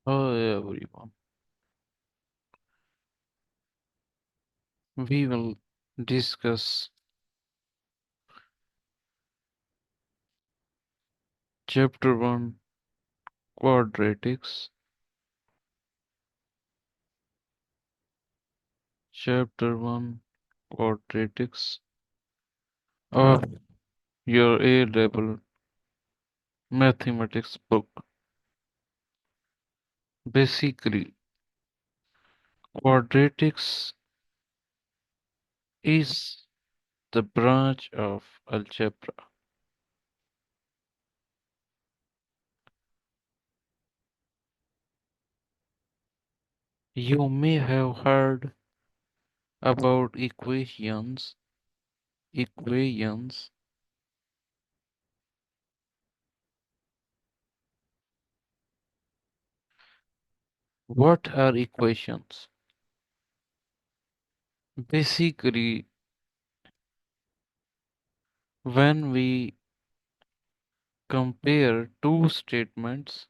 Hello everyone. We will discuss chapter 1 Quadratics, chapter 1 Quadratics of your A level mathematics book. Basically, quadratics is the branch of algebra. You may have heard about equations. What are equations? Basically, when we compare two statements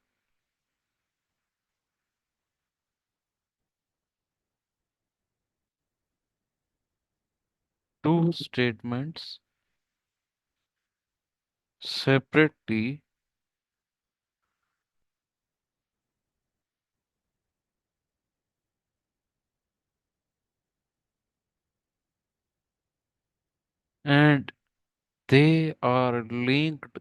separately, and they are linked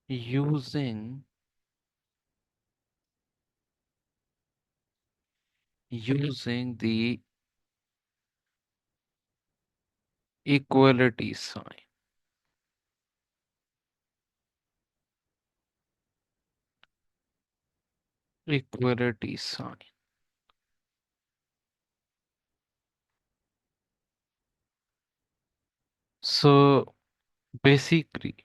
using the equality sign. Equality sign. So basically,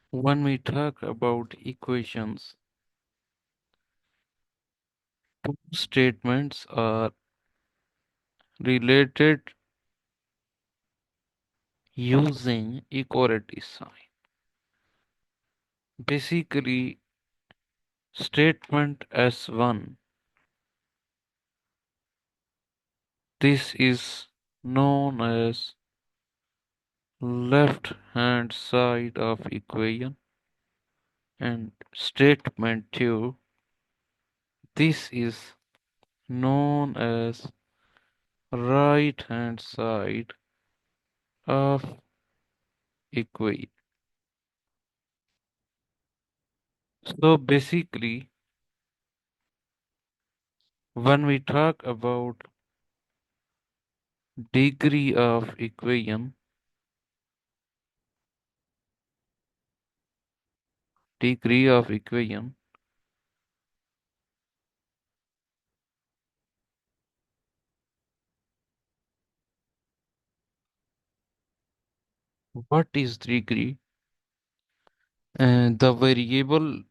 when we talk about equations, two statements are related using equality sign. Basically, statement S1, this is known as left hand side of equation, and statement 2, this is known as right hand side of equation. So basically, when we talk about degree of equation, degree of equation, what is degree? And the variable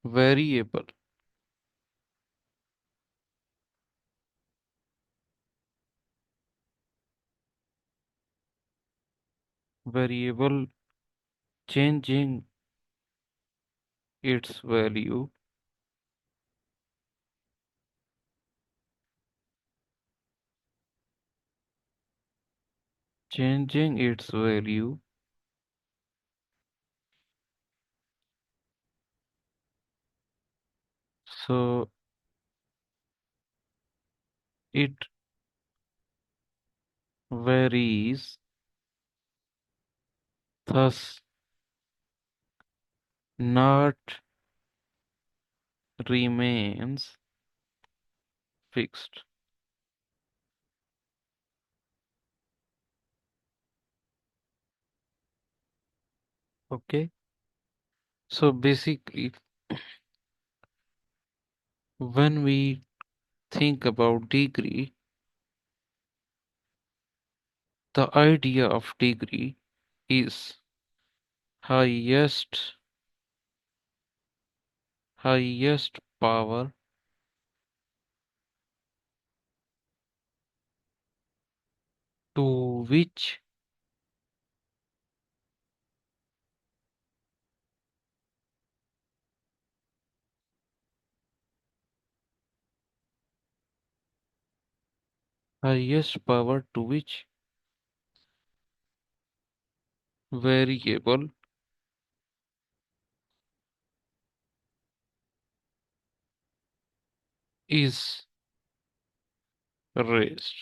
variable changing its value, changing its value, so it varies, thus not remains fixed. Okay, so basically, when we think about degree, the idea of degree is highest highest power to which highest power to which variable is raised.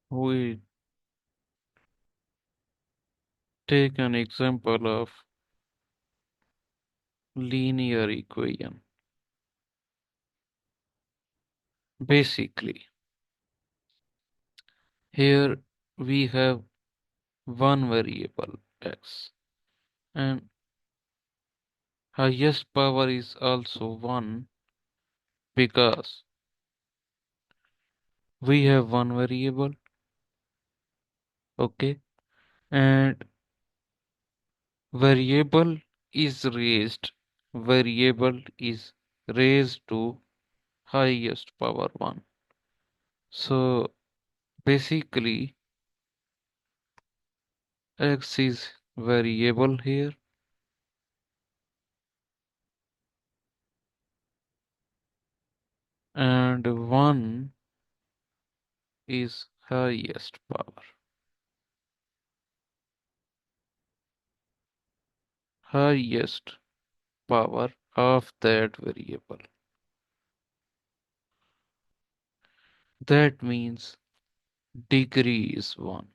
We take an example of linear equation. Basically, here we have one variable x and highest power is also 1 because we have one variable, okay, and variable variable is raised to highest power 1. So basically x is variable here and 1 is highest power of that variable. That means degree is 1,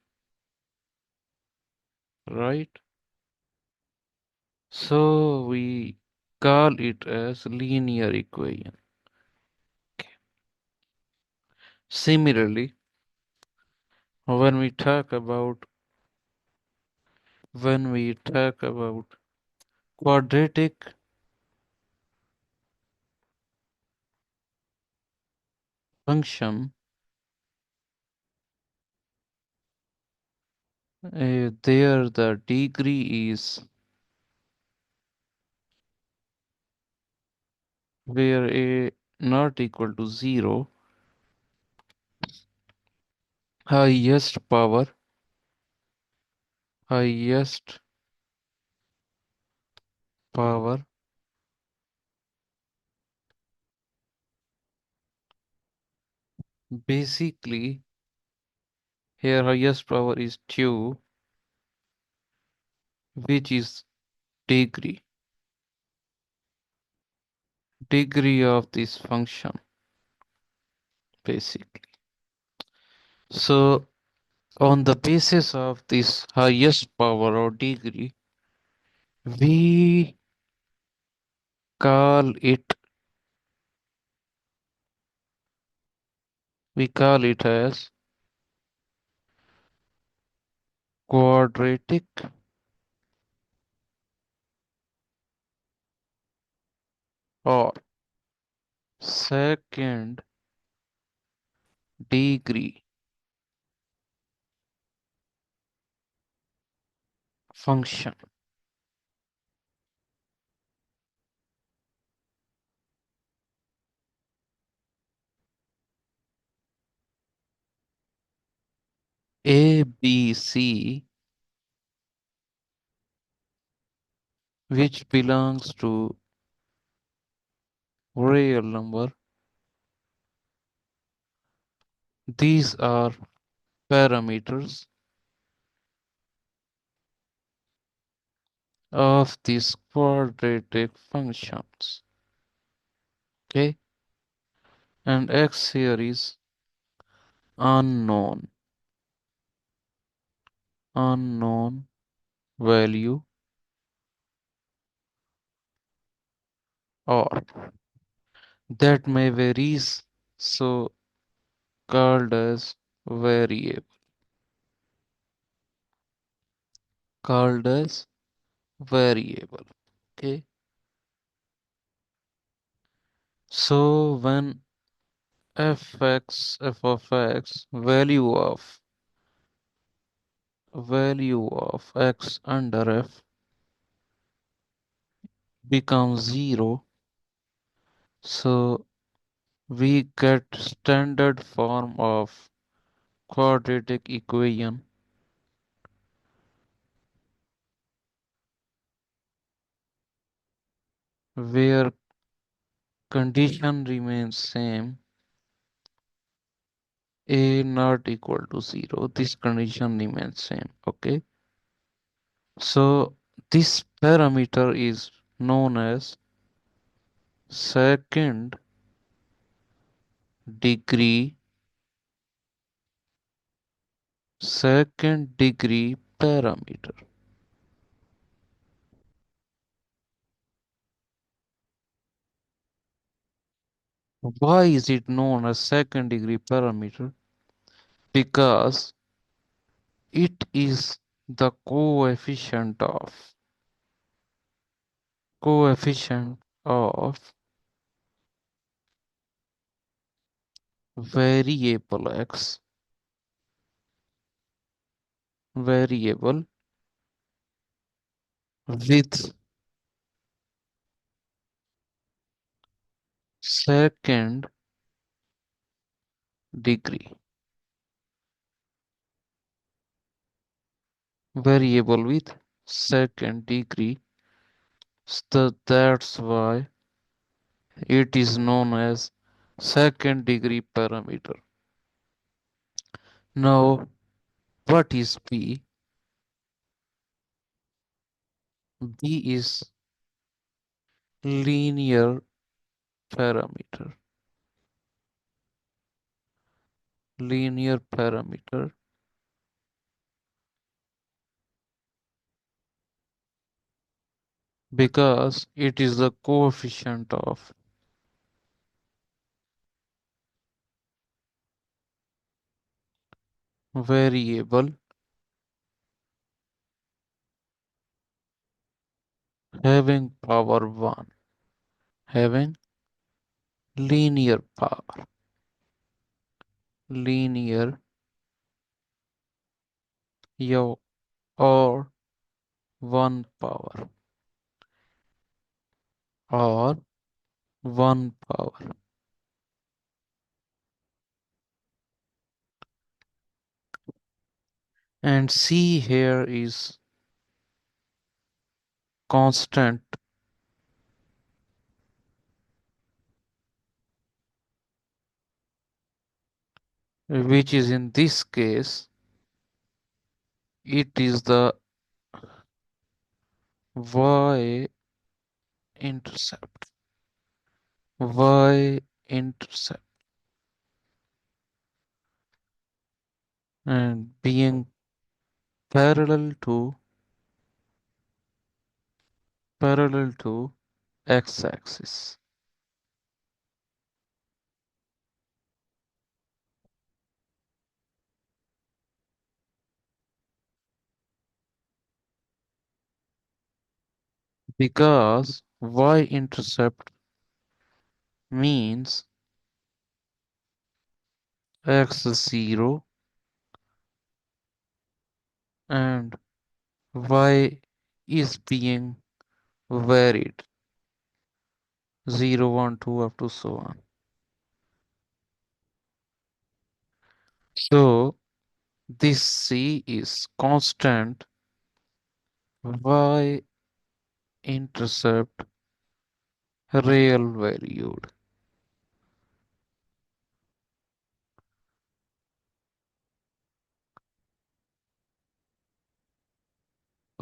right? So we call it as linear equation. Okay. Similarly, when we talk about quadratic function, there the degree is where a not equal to 0, highest power, highest power basically here highest power is 2, which is degree degree of this function basically. So on the basis of this highest power or degree, we call it we call it as quadratic or second degree function. A, B, C, which belongs to real number, these are parameters of these quadratic functions. Okay, and x here is unknown, unknown value or that may varies, so called as variable, called as variable. Okay, so when f of x value of x under f becomes 0, so we get standard form of quadratic equation where condition remains same, a not equal to 0, this condition remains same. Okay, so this parameter is known as second degree second degree parameter. Why is it known as second degree parameter? Because it is the coefficient of variable x, variable with second degree, variable with second degree. So that's why it is known as second degree parameter. Now, what is b? B is linear parameter. Linear parameter because it is the coefficient of variable having power 1, having linear power, linear yo or 1 power or 1 power. And C here is constant, which is in this case it is the y intercept, y intercept, and being parallel to x-axis. Because y-intercept means x0 and y is being varied 0, 1, 2 up to so on. So this c is constant y-intercept real valued.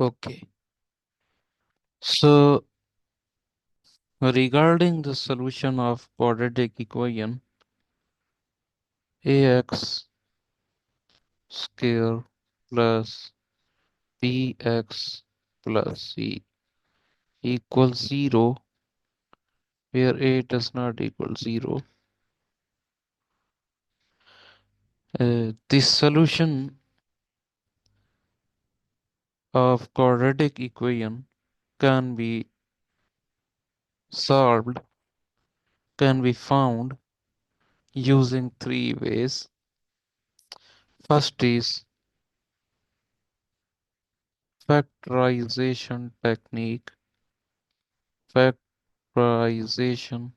Okay. So regarding the solution of quadratic equation ax square plus bx plus c equals 0, where a does not equal 0. This solution of quadratic equation can be solved, can be found using three ways. First is factorization technique, factorization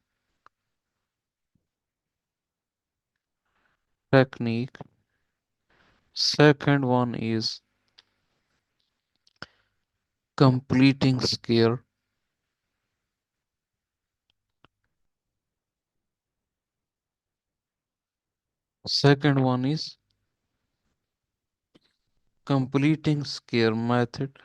technique. Second one is completing square Second one is completing scare method.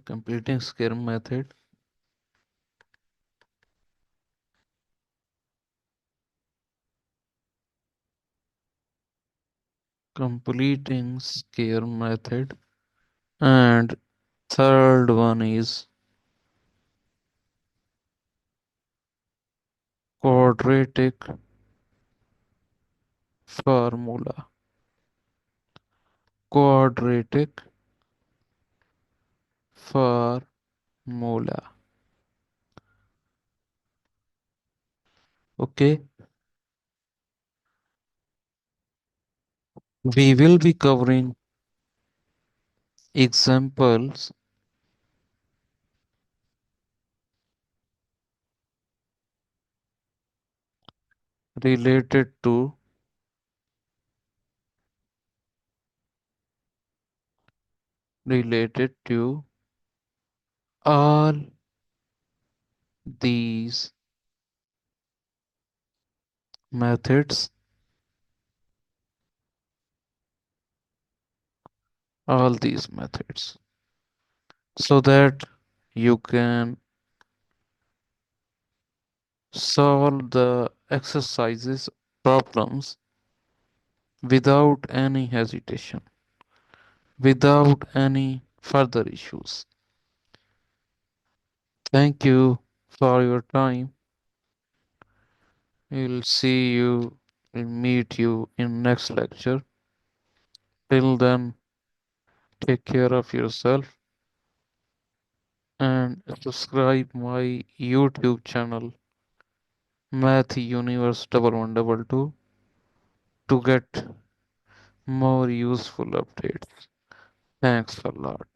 Completing scare method. Completing scare method. And third one is quadratic formula. Quadratic formula. Okay, we will be covering examples related to related to all these methods, all these methods, so that you can solve the exercises problems without any hesitation, without any further issues. Thank you for your time. We'll see you, we'll meet you in next lecture. Till then, take care of yourself and subscribe my YouTube channel Math Universe 1122 to get more useful updates. Thanks a lot.